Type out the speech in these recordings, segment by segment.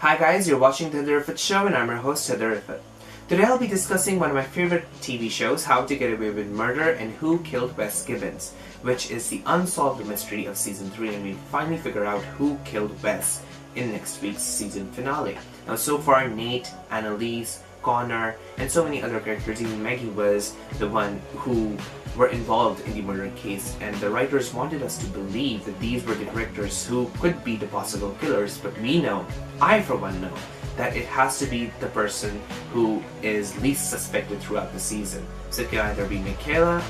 Hi guys, you're watching the Haider Rifaat show and I'm your host Haider Rifaat. Today I'll be discussing one of my favorite TV shows, How to Get Away with Murder and Who Killed Wes Gibbons, which is the unsolved mystery of season 3, and we finally figure out who killed Wes in next week's season finale. Now so far Nate, Annalise, Connor, and so many other characters, even Maggie was the one who were involved in the murder case, and the writers wanted us to believe that these were the characters who could be the possible killers, but we know, I for one know, that it has to be the person who is least suspected throughout the season. So it can either be Michaela,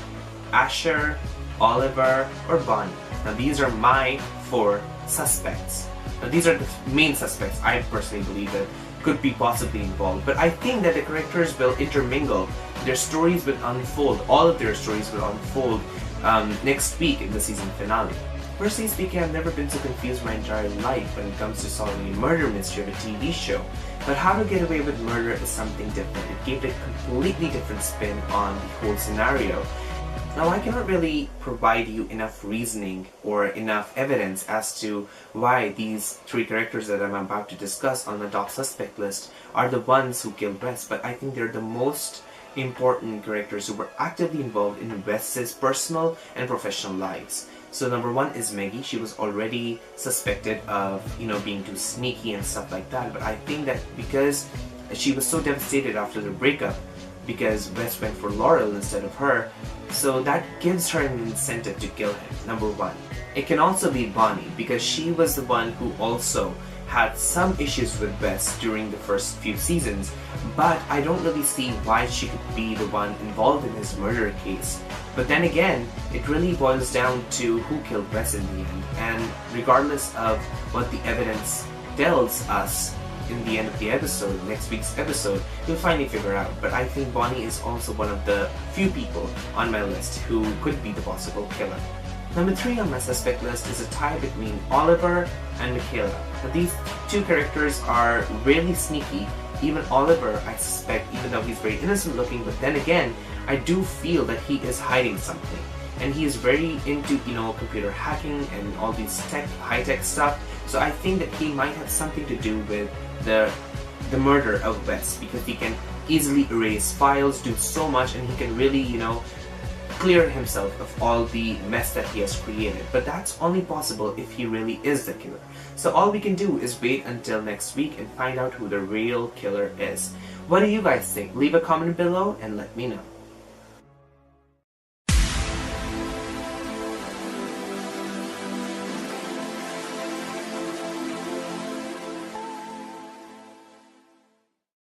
Asher, Oliver, or Bonnie. Now these are my 4 suspects. Now these are the main suspects I personally believe that could be possibly involved, but I think that the characters will intermingle, their stories will unfold, all of their stories will unfold next week in the season finale. Personally speaking, I've never been so confused my entire life when it comes to solving a murder mystery of a TV show, but How to Get Away with Murder is something different. It gave a completely different spin on the whole scenario. Now I cannot really provide you enough reasoning or enough evidence as to why these 3 characters that I'm about to discuss on the top suspect list are the ones who killed Wes, but I think they're the most important characters who were actively involved in Wes's personal and professional lives. So number 1 is Maggie. She was already suspected of, being too sneaky and stuff like that, but I think that because she was so devastated after the breakup, because Wes went for Laurel instead of her, so that gives her an incentive to kill him, number 1. It can also be Bonnie, because she was the one who also had some issues with Wes during the first few seasons, but I don't really see why she could be the one involved in his murder case. But then again, it really boils down to who killed Wes in the end, and regardless of what the evidence tells us in the end of the episode, next week's episode, you'll finally figure out. But I think Bonnie is also one of the few people on my list who could be the possible killer. Number 3 on my suspect list is a tie between Oliver and Michaela. Now these 2 characters are really sneaky. Even Oliver, I suspect, even though he's very innocent looking, but then again, I do feel that he is hiding something. And he is very into, computer hacking and all these high-tech stuff. So I think that he might have something to do with the murder of Wes, because he can easily erase files, do so much, and he can really, clear himself of all the mess that he has created. But that's only possible if he really is the killer. So all we can do is wait until next week and find out who the real killer is. What do you guys think? Leave a comment below and let me know.